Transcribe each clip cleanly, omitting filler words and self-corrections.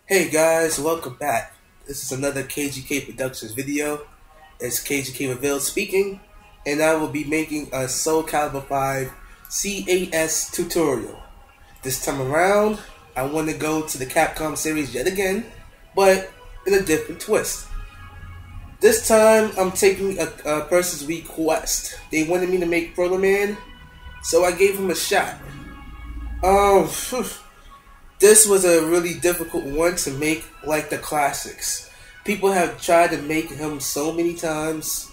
Hey guys, welcome back. This is another KGKProductionz video. It's KGK Revealed speaking, and I will be making a SoulCalibur 5 CAS tutorial. This time around, I want to go to the Capcom series yet again, but in a different twist. This time, I'm taking a person's request. They wanted me to make Proto Man, so I gave him a shot. This was a really difficult one to make like the classics. People have tried to make him so many times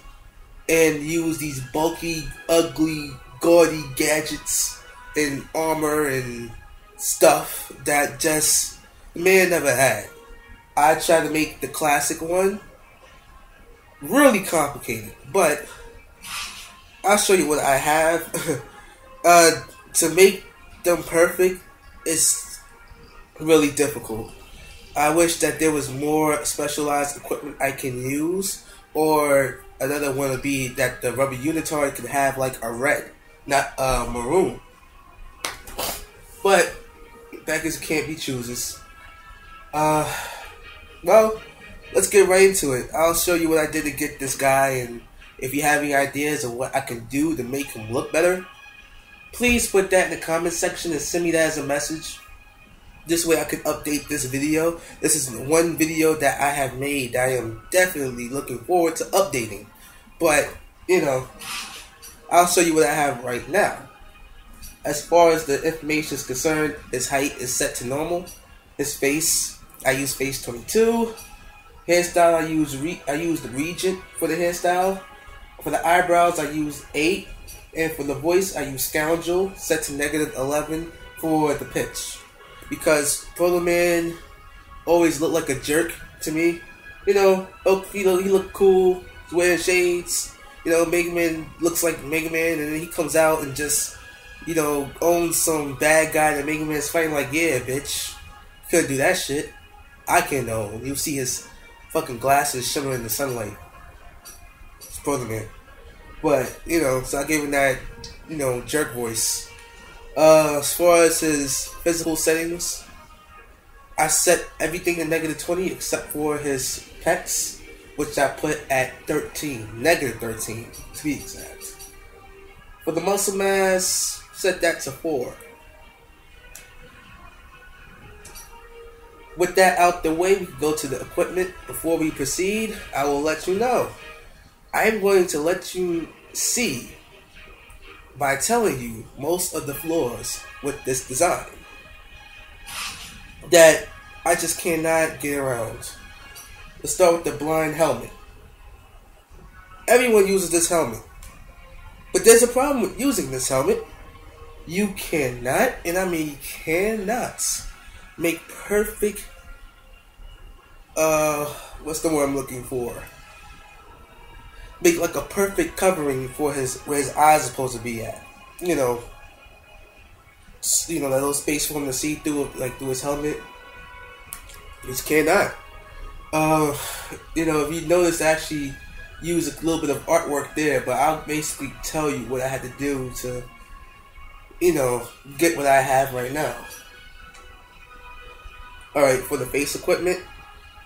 and use these bulky, ugly, gaudy gadgets and armor and stuff that just the man never had. I tried to make the classic one. Really complicated, but I'll show you what I have. To make them perfect is really difficult. I wish that there was more specialized equipment I can use, or another one would be that the rubber unitard could have like a red, not a maroon. But beggars can't be choosers. Well, let's get right into it. I'll show you what I did to get this guy, and if you have any ideas of what I can do to make him look better, please put that in the comment section and send me that as a message. This way I can update this video. This is one video that I have made that I am definitely looking forward to updating. But, you know, I'll show you what I have right now. As far as the information is concerned, his height is set to normal. His face, I use face 22. Hairstyle, I use the Regent for the hairstyle. For the eyebrows, I use 8. And for the voice, I use Scoundrel, set to -11 for the pitch. Because Proto Man always looked like a jerk to me. You know, he looked cool, he's wearing shades. You know, Megaman looks like Megaman, and then he comes out and just, you know, owns some bad guy that Megaman's fighting like, yeah, bitch. Couldn't do that shit. I can own. You'll see his fucking glasses shimmering in the sunlight. It's Proto Man. But, you know, so I gave him that, you know, jerk voice. As far as his physical settings, I set everything to -20 except for his pecs, which I put at 13, -13 to be exact. For the muscle mass, set that to 4. With that out the way, we can go to the equipment. Before we proceed, I will let you know. I'm going to let you see by telling you most of the flaws with this design that I just cannot get around. Let's start with the blind helmet. Everyone uses this helmet, but there's a problem with using this helmet. You cannot, and I mean cannot, make perfect, what's the word I'm looking for? Make like a perfect covering for where his eyes are supposed to be at. You know, that little space for him to see through, like through his helmet. Just cannot. You know, if you notice, I actually use a little bit of artwork there, but I'll basically tell you what I had to do to, you know, get what I have right now. Alright, for the face equipment,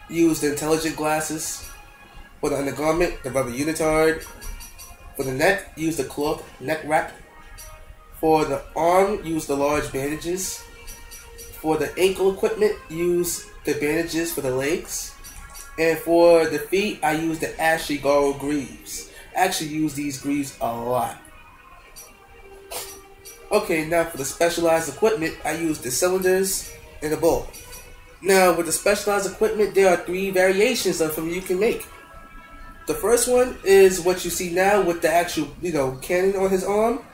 use the intelligent glasses. For the undergarment, the rubber unitard. For the neck, use the cloth neck wrap. For the arm, use the large bandages. For the ankle equipment, use the bandages for the legs. And for the feet, I use the Ashley Garrow greaves. I actually use these greaves a lot. Okay, now for the specialized equipment, I use the cylinders and the ball. Now, with the specialized equipment, there are 3 variations of them you can make. The first one is what you see now with the actual, you know, cannon on his arm.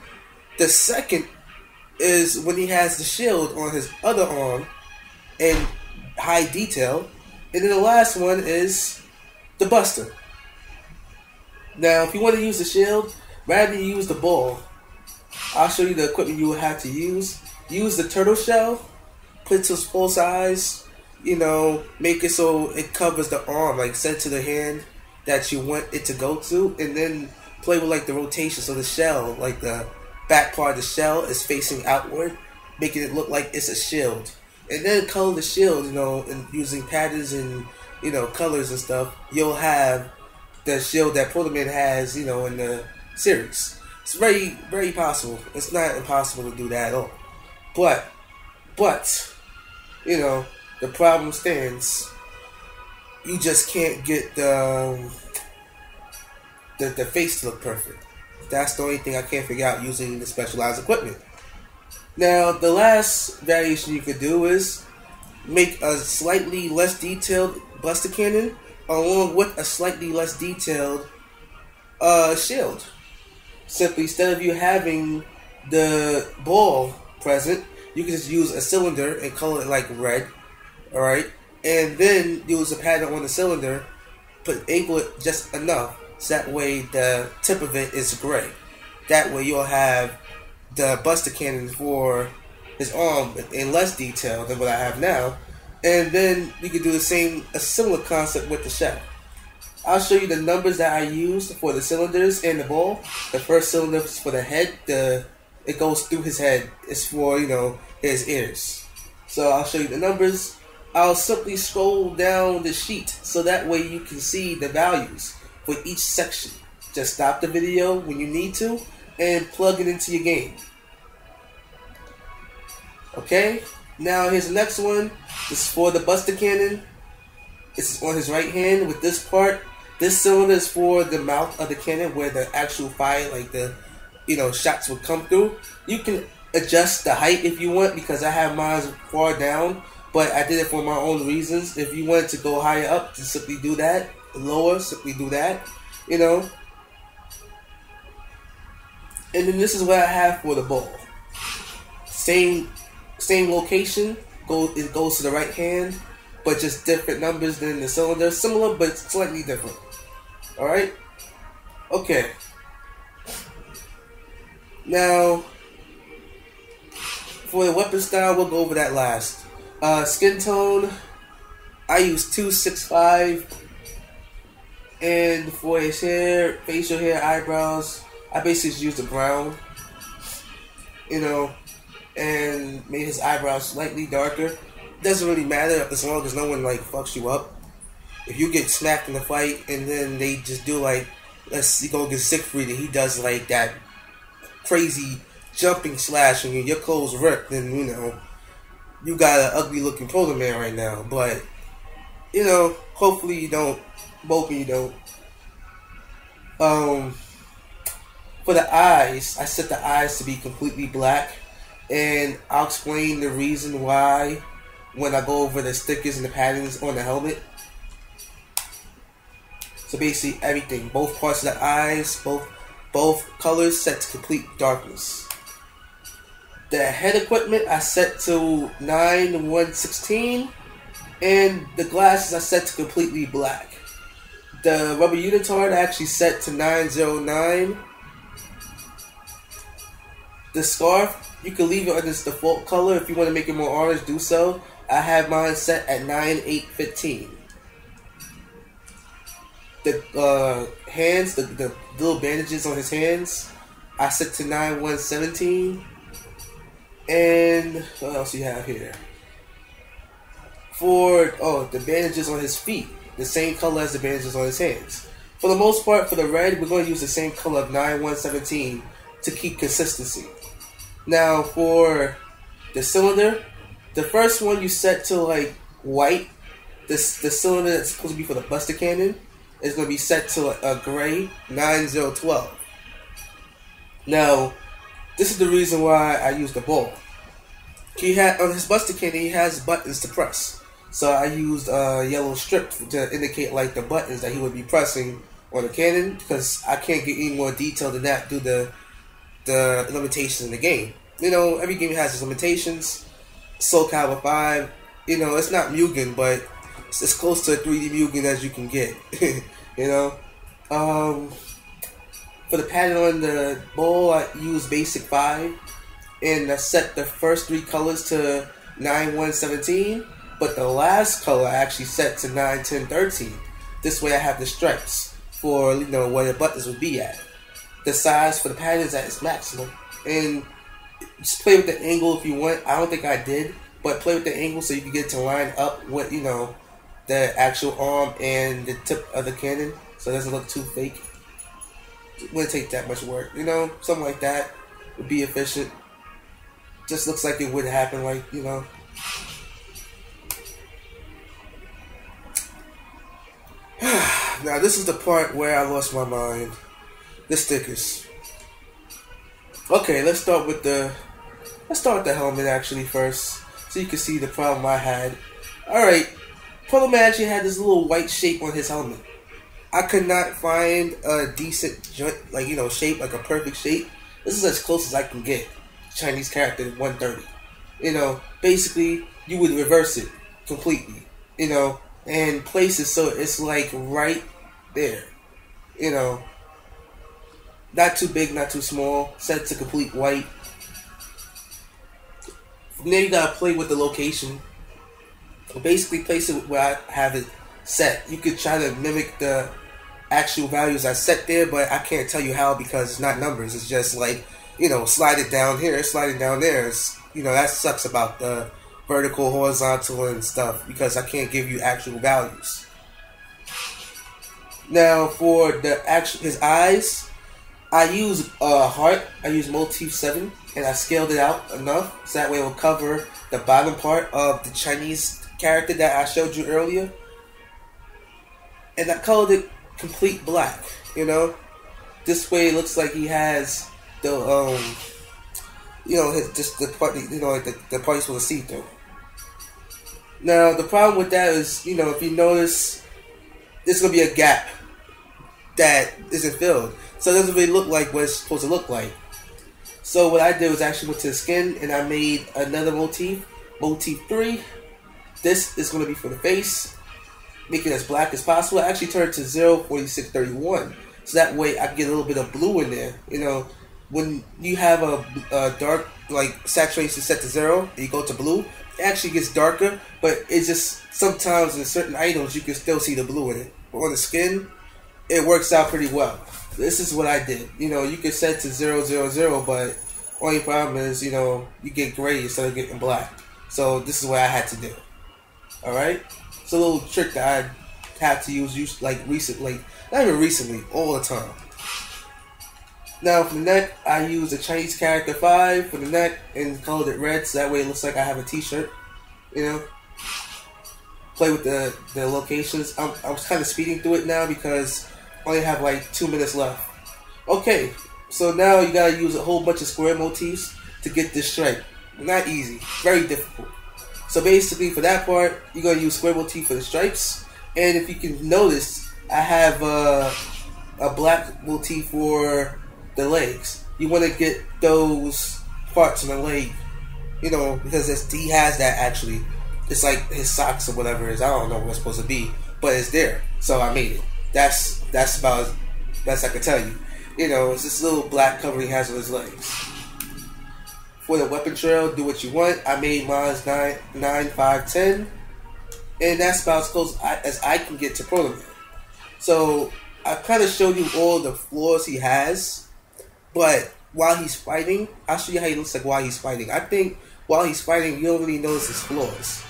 The second is when he has the shield on his other arm in high detail. And then the last one is the buster. Now, if you want to use the shield, rather than use the ball, I'll show you the equipment you will have to use. Use the turtle shell, put it to its full size, you know, make it so it covers the arm, like set to the hand that you want it to go to, and then play with like the rotation so the shell, like the back part of the shell is facing outward, making it look like it's a shield. and then color the shield, and using patterns and colors and stuff, you'll have the shield that Proto Man has, in the series. It's very, very possible. It's not impossible to do that at all. But, the problem stands. You just can't get the face to look perfect. That's the only thing I can't figure out using the specialized equipment. Now, the last variation you could do is make a slightly less detailed Buster Cannon along with a slightly less detailed shield. Simply, instead of you having the ball present, you can just use a cylinder and color it like red, alright? And then use a pattern on the cylinder, angle it just enough, so that way the tip of it is gray. That way you'll have the Buster Cannon for his arm in less detail than what I have now. And then you can do a similar concept with the shell. I'll show you the numbers that I used for the cylinders and the ball. The first cylinder is for the head. It goes through his head. It's for, his ears. So I'll show you the numbers. I'll simply scroll down the sheet so that way you can see the values for each section. Just stop the video when you need to and plug it into your game. Okay, now here's the next one. This is for the Buster Cannon. It's on his right hand with this part. This cylinder is for the mouth of the cannon where the actual fire, like the shots will come through. You can adjust the height if you want, because I have mine far down, but I did it for my own reasons. If you wanted to go higher up, just simply do that. Lower, simply do that. And then this is what I have for the ball. Same location. It goes to the right hand, but just different numbers than the cylinder. Similar, but slightly different. Alright? Okay. Now, for the weapon style, we'll go over that last. Skin tone, I use 265. And for his hair, facial hair, eyebrows, I basically just used the brown. And made his eyebrows slightly darker. Doesn't really matter as long as no one fucks you up. If you get smacked in the fight and then they just do let's see, go get Siegfried and he does that crazy jumping slash and your clothes ripped, then you got an ugly looking Proto Man right now. But hopefully you don't. Hoping you don't. For the eyes, I set the eyes to be completely black. And I'll explain the reason why when I go over the stickers and the patterns on the helmet. So basically everything, both parts of the eyes, both colors set to complete darkness. The head equipment I set to 9/116, and the glasses I set to completely black. The rubber unitard I actually set to 909. The scarf, you can leave it on its default color. If you want to make it more orange, do so. I have mine set at 9/815. The hands, the little bandages on his hands, I set to 9/117. And what else you have here? For the bandages on his feet, the same color as the bandages on his hands. For the most part, for the red, we're going to use the same color of 9/117 to keep consistency. Now for the cylinder, the first one you set to white. The cylinder that's supposed to be for the Buster Cannon is going to be set to a gray 9012. Now, this is the reason why I use the ball. On his Buster Cannon, he has buttons to press. So I used a yellow strip to indicate the buttons that he would be pressing on the cannon, because I can't get any more detail than that due to the limitations in the game. Every game has its limitations. SoulCalibur 5, it's not Mugen, but it's as close to a 3D Mugen as you can get. For the pattern on the ball, I use basic 5, and I set the first 3 colors to 9/117, but the last color I actually set to 9/1013. This way I have the stripes for where the buttons would be at. The size for the pattern is at its maximum, and just play with the angle if you want. I don't think I did, but play with the angle so you can get it to line up with, you know, the actual arm and the tip of the cannon, so it doesn't look too fake. It wouldn't take that much work, you know, something like that would be efficient. Just looks like it would happen, like, you know. Now this is the part where I lost my mind. The stickers. Okay, let's start with the helmet actually first, so you can see the problem I had. Alright, Proto Man actually had this little white shape on his helmet. I could not find a decent joint, like, you know, shape, like a perfect shape. This is as close as I can get. Chinese character 130. You know, basically you would reverse it completely, you know, and place it so it's like right there, you know, not too big, not too small, set to complete white. From there you gotta play with the location. Basically place it where I have it set. You could try to mimic the actual values I set there, but I can't tell you how because it's not numbers. It's just like, you know, slide it down here, slide it down there. It's, you know, that sucks about the vertical, horizontal, and stuff because I can't give you actual values. Now for the his eyes, I use heart. I use motif 7, and I scaled it out enough so that way it will cover the bottom part of the Chinese character that I showed you earlier. And I colored it complete black. You know, this way it looks like he has the you know, just the part, you know, like the part you're supposed to see through. Now the problem with that is, you know, if you notice, there's gonna be a gap that isn't filled, so it doesn't really look like what it's supposed to look like. So what I did was actually went to the skin and I made another motif 3. This is going to be for the face, make it as black as possible. I actually turned it to 0.4631, so that way I can get a little bit of blue in there. You know, when you have a dark, like, saturation set to 0 and you go to blue, it actually gets darker, but it's just sometimes in certain items you can still see the blue in it. But on the skin, it works out pretty well. This is what I did. You know, you can set to 000, but only problem is, you know, you get gray instead of getting black. So this is what I had to do. Alright? It's a little trick that I have to use like recently, not even recently, all the time. Now for the neck, I use a Chinese character 5 for the neck and colored it red so that way it looks like I have a t-shirt. You know? Play with the locations. I'm kind of speeding through it now because I only have like 2 minutes left. Okay, so now you gotta use a whole bunch of square motifs to get this stripe. Not easy, very difficult. So basically for that part, you're gonna use square motif for the stripes. And if you can notice, I have a black motif for the legs. You want to get those parts on the leg, you know, because he has that actually. It's like his socks or whatever it is. I don't know what it's supposed to be, but it's there. So I made it. That's about as best I can tell you. You know, it's this little black cover he has on his legs. For the weapon trail, do what you want. I made mine 9, 5, 10. And that's about as close as I can get to Proto Man. So I kind of showed you all the flaws he has. But while he's fighting, I'll show you how he looks like while he's fighting. I think while he's fighting, you don't really notice his flaws.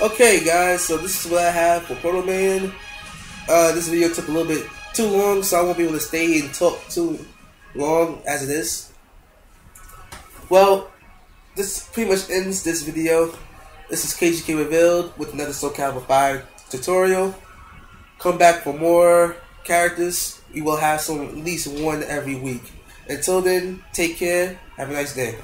Okay guys, so this is what I have for Proto Man. This video took a little bit too long, so I won't be able to stay and talk too long as it is. Well, this pretty much ends this video. This is KGK Revealed with another SoulCalibur 5 tutorial. Come back for more characters. We will have at least one every week. Until then, take care. Have a nice day.